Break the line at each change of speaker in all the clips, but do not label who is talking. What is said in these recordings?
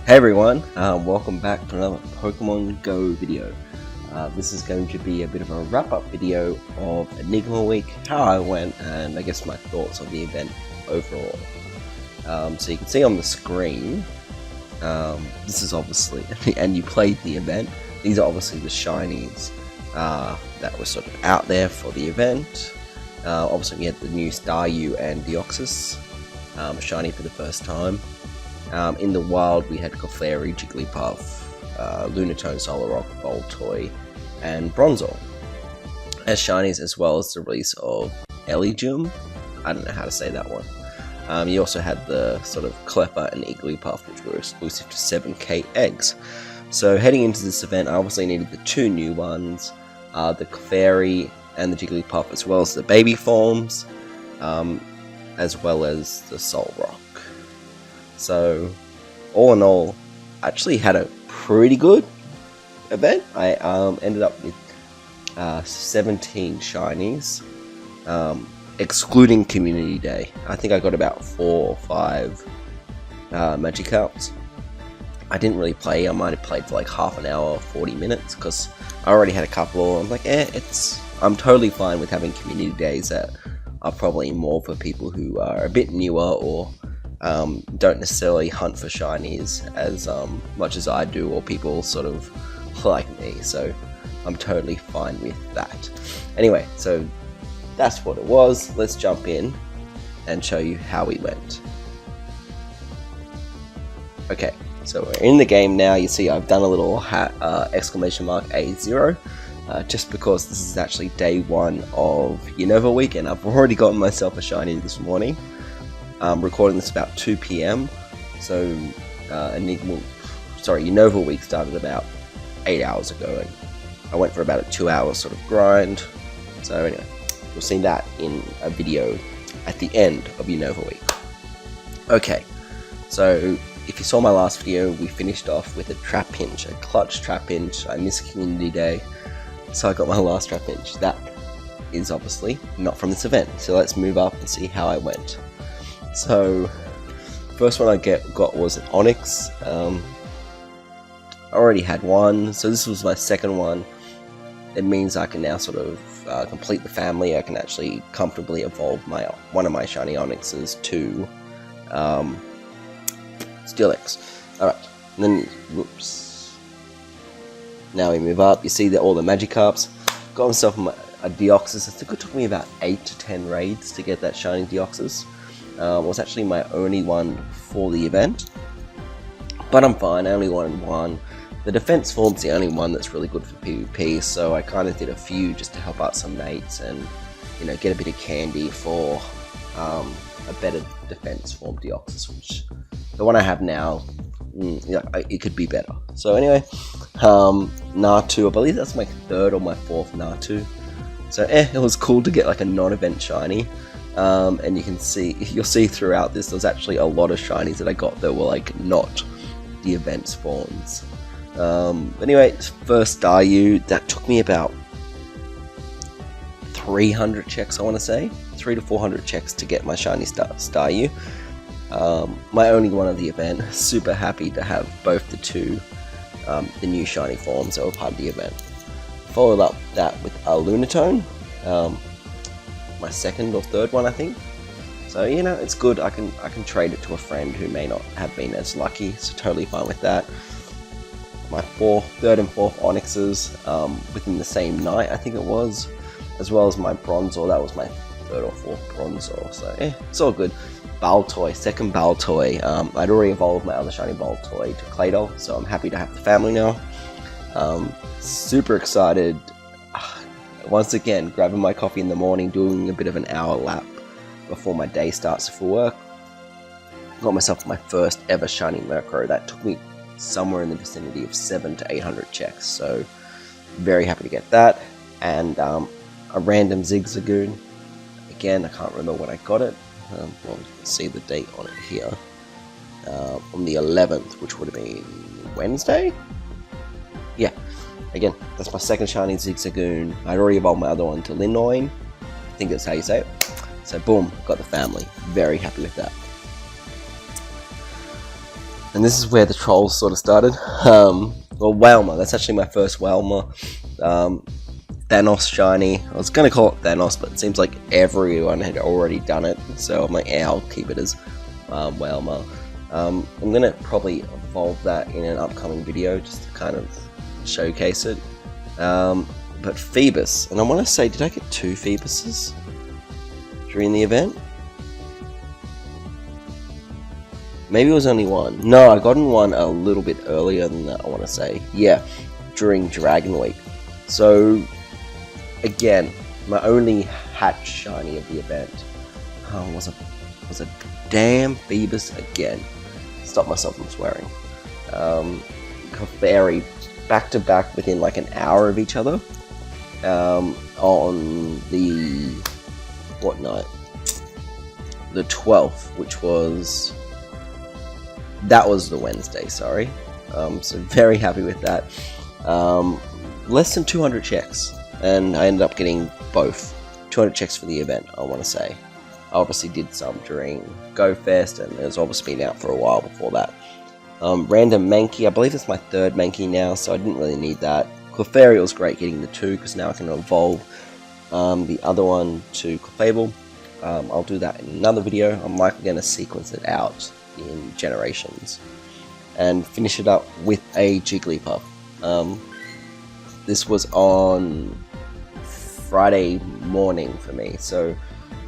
Hey everyone, welcome back to another Pokemon Go video. This is going to be a bit of a wrap-up video of Enigma week, how I went, and I guess my thoughts on the event overall. So you can see on the screen, this is obviously, and you played the event, these are obviously the shinies that were sort of out there for the event. Obviously we had the new Staryu and Deoxys, shiny for the first time. In the wild, we had Clefairy, Jigglypuff, Lunatone, Solrock, Voltoy, and Bronzor as shinies, as well as the release of Eligium. I don't know how to say that one. You also had the sort of Cleffa and Igglypuff, which were exclusive to 7K eggs. So heading into this event, I obviously needed the two new ones, the Clefairy and the Jigglypuff, as well as the baby forms, as well as the Solrock. So, all in all, I actually had a pretty good event. I ended up with 17 shinies, excluding Community Day. I think I got about 4 or 5 Magikarps. I didn't really play. I might have played for like half an hour, 40 minutes, because I already had a couple. I'm like, I'm totally fine with having Community Days that are probably more for people who are a bit newer or don't necessarily hunt for shinies as much as I do, or people sort of like me, so I'm totally fine with that. Anyway, so that's what it was. Let's jump in and show you how we went. Okay, so we're in the game now. You see I've done a little exclamation mark A0, just because this is actually day 1 of Unova week, and I've already gotten myself a shiny this morning. I'm recording this about 2 PM, so Unova week started about 8 hours ago, and I went for about a 2-hour sort of grind. So anyway, you'll see that in a video at the end of Unova week. Okay, so if you saw my last video, we finished off with a Trapinch, a clutch Trapinch. I missed Community Day, so I got my last Trapinch. That is obviously not from this event, so let's move up and see how I went. So, first one I got was an Onix. I already had one, so this was my second one. It means I can now sort of complete the family. I can actually comfortably evolve one of my shiny Onixes to Steelix. Alright, and then, whoops. Now we move up. You see that all the Magikarps. Got myself a Deoxys. I think it took me about 8 to 10 raids to get that shiny Deoxys. It was actually my only one for the event, but I'm fine. I only wanted one. The defense form's the only one that's really good for PvP, so I kind of did a few just to help out some mates and, you know, get a bit of candy for a better defense form Deoxys, which the one I have now, it could be better. So anyway, Natu, I believe that's my 3rd or my 4th Natu. So it was cool to get like a non-event shiny. And you'll see throughout this, there's actually a lot of shinies that I got that were like not the event spawns. Anyway, first Staryu, that took me about 300 checks, I want to say. 300 to 400 checks to get my shiny Staryu. My only one of the event. Super happy to have both the new shiny forms that were part of the event. Followed up that with a Lunatone. My 2nd or 3rd one, I think. So, you know, it's good. I can trade it to a friend who may not have been as lucky, so totally fine with that. My 3rd and 4th Onixes within the same night, I think it was, as well as my Bronzor. That was my 3rd or 4th Bronzor, so it's all good. Baltoy, 2nd Baltoy. I'd already evolved my other shiny Baltoy to Claydol, so I'm happy to have the family now. Super excited. Once again, grabbing my coffee in the morning, doing a bit of an hour lap before my day starts for work. Got myself my first ever shiny Murkrow. That took me somewhere in the vicinity of 700 to 800 checks, so very happy to get that. And a random Zigzagoon. Again, I can't remember when I got it. Well, you can see the date on it here. On the 11th, which would have been Wednesday? Yeah. Again, that's my 2nd shiny Zigzagoon. I'd already evolved my other one to Linoin. I think that's how you say it. So boom, got the family. Very happy with that. And this is where the trolls sort of started. Well, Whalmer, that's actually my first Whalmer. Thanos shiny. I was going to call it Thanos, but it seems like everyone had already done it, so I'm like, yeah, I'll keep it as Whalmer. I'm going to probably evolve that in an upcoming video, just to kind of showcase it. But Phoebus, and I want to say, did I get 2 Phoebuses during the event? Maybe it was only 1. No, I gotten one a little bit earlier than that, I want to say. Yeah, during Dragon Week. So, again, my only hatch shiny of the event was a damn Phoebus again. Stop myself from swearing. Clefairy, back to back within like an hour of each other. On the what night? The 12th, which was the Wednesday. Sorry. So very happy with that. Less than 200 checks, and I ended up getting both 200 checks for the event. I want to say, I obviously did some during GoFest, and it's obviously been out for a while before that. Random Mankey, I believe it's my 3rd Mankey now, so I didn't really need that. Clefairy was great getting the 2, because now I can evolve the other one to Clefable. I'll do that in another video. I'm likely going to sequence it out in Generations and finish it up with a Jigglypuff. This was on Friday morning for me, so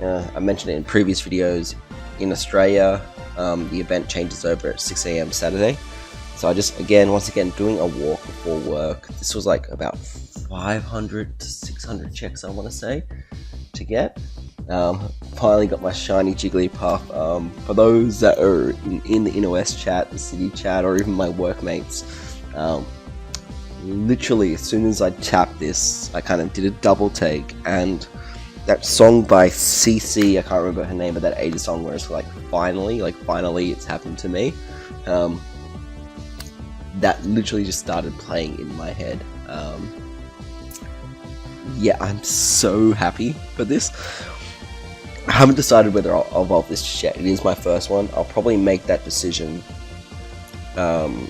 I mentioned it in previous videos. In Australia, the event changes over at 6 AM Saturday. So I just, once again, doing a walk before work. This was like about 500 to 600 checks, I want to say, to get. Finally got my shiny Jigglypuff. For those that are in the InnoS chat, the city chat, or even my workmates, literally as soon as I tapped this, I kind of did a double take, and that song by CC, I can't remember her name, but that 80s song where it's like finally it's happened to me. That literally just started playing in my head. Yeah, I'm so happy for this. I haven't decided whether I'll evolve this yet. It is my first one. I'll probably make that decision in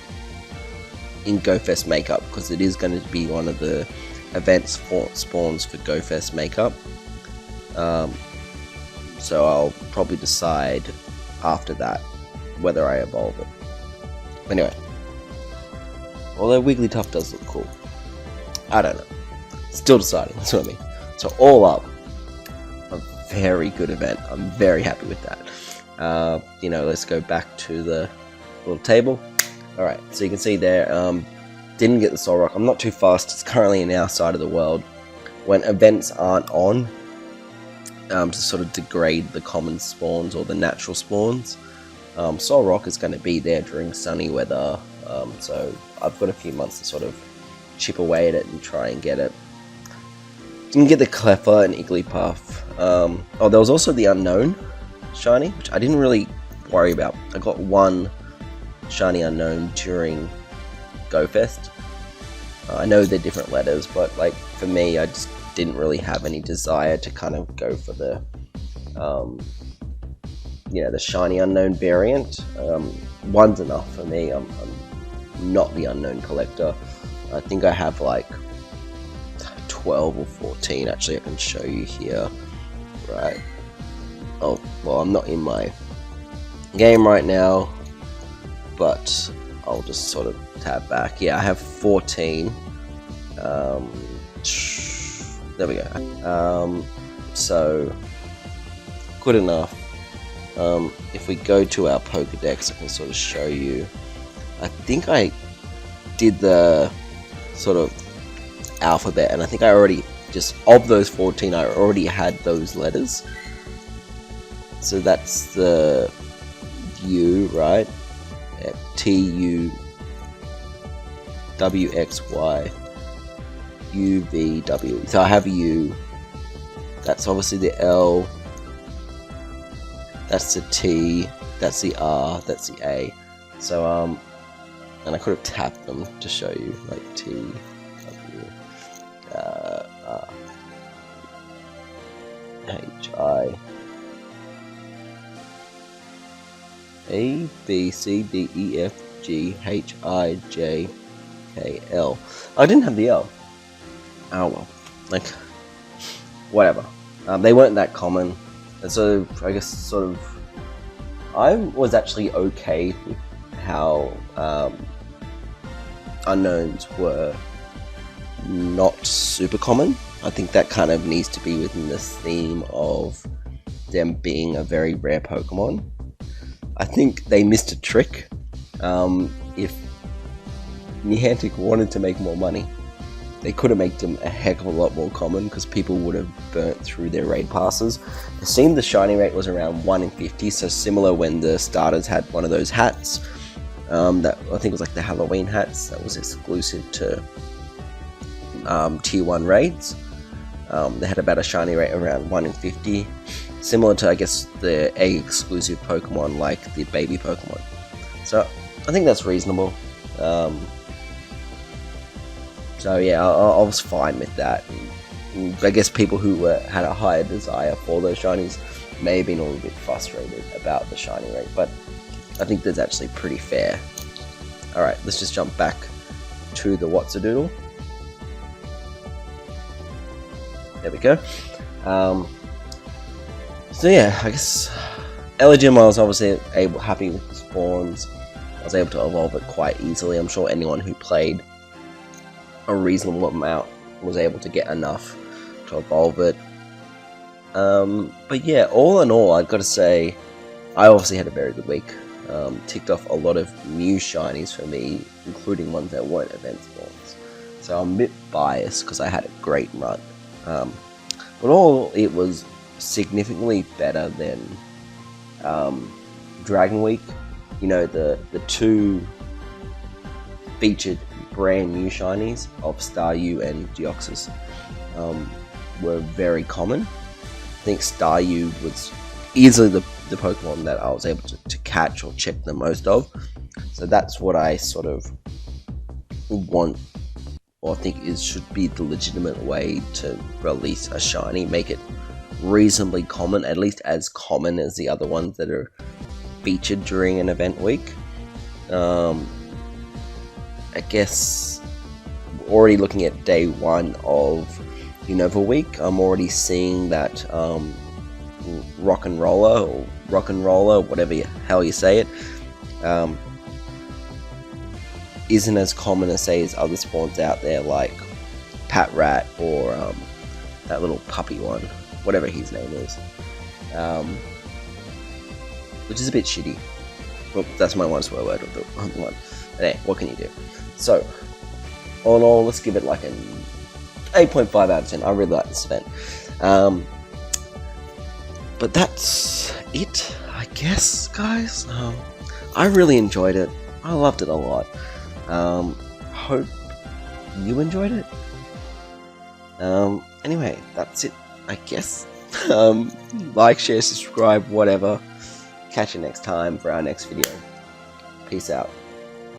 GoFest Makeup, because it is going to be one of the events for spawns for GoFest Makeup. So I'll probably decide after that whether I evolve it. Anyway, although Wigglytuff does look cool, I don't know. Still deciding. That's what I mean. So all up, a very good event. I'm very happy with that. Let's go back to the little table. Alright, so you can see there, didn't get the Soul Rock. I'm not too fast. It's currently in our side of the world. When events aren't on, to sort of degrade the common spawns or the natural spawns, Soul Rock is going to be there during sunny weather. So I've got a few months to sort of chip away at it and try and get it. Didn't get the Cleffa and Igglypuff. Oh, there was also the Unknown shiny, which I didn't really worry about. I got 1 shiny Unknown during GoFest. I know they're different letters, but like for me, I just didn't really have any desire to kind of go for the the shiny Unknown variant. 1's enough for me. I'm not the Unknown collector. I think I have like 12 or 14. Actually, I can show you here. Right. Oh, well, I'm not in my game right now, but I'll just sort of tab back. Yeah, I have 14. There we go. So good enough. If we go to our Pokedex, I can sort of show you. I think I did the sort of alphabet, and I think I already, just of those 14, I already had those letters. So that's the U, right? T, U, W, X, Y, U, V, W. So I have U. That's obviously the L. That's the T. That's the R. That's the A. So, and I could have tapped them to show you, like T, W, R, H, I, A, B, C, D, E, F, G, H, I, J, K, L. I didn't have the L. Oh well. Like, whatever. They weren't that common. And so, I guess, sort of, I was actually okay with how unknowns were not super common. I think that kind of needs to be within this theme of them being a very rare Pokemon. I think they missed a trick. If Niantic wanted to make more money, they could have made them a heck of a lot more common, because people would have burnt through their raid passes. It seemed the shiny rate was around 1 in 50, so similar when the starters had one of those hats. That I think was like the Halloween hats that was exclusive to tier 1 raids. They had about a shiny rate around 1 in 50, similar to, I guess, the egg exclusive Pokemon like the baby Pokemon. So I think that's reasonable. So yeah, I was fine with that. And I guess people who had a higher desire for those shinies may have been a little bit frustrated about the shiny rate, but I think that's actually pretty fair. Alright, let's just jump back to the What's-a-Doodle. There we go. So yeah, I guess Elegim, I was obviously happy with the spawns. I was able to evolve it quite easily. I'm sure anyone who played a reasonable amount was able to get enough to evolve it. But yeah, all in all, I've got to say, I obviously had a very good week. Ticked off a lot of new shinies for me, including ones that weren't event spawns. So I'm a bit biased because I had a great run. But all, it was significantly better than Dragon Week. You know, the two featured brand new shinies of Staryu and Deoxys were very common. I think Staryu was easily the Pokemon that I was able to catch or check the most of. So that's what I sort of want, or I think should be the legitimate way to release a shiny. Make it reasonably common, at least as common as the other ones that are featured during an event week. I guess already looking at day 1 of Unova Week, I'm already seeing that Rock and Roller, whatever the hell you say it, isn't as common as, say, as other spawns out there like Patrat or that little puppy one, whatever his name is, which is a bit shitty. Well, that's my one swear word of the one. But hey, what can you do? So, all in all, let's give it like an 8.5 out of 10. I really like this event. But that's it, I guess, guys. I really enjoyed it. I loved it a lot. Hope you enjoyed it. Anyway, that's it, I guess. Like, share, subscribe, whatever. Catch you next time for our next video. Peace out.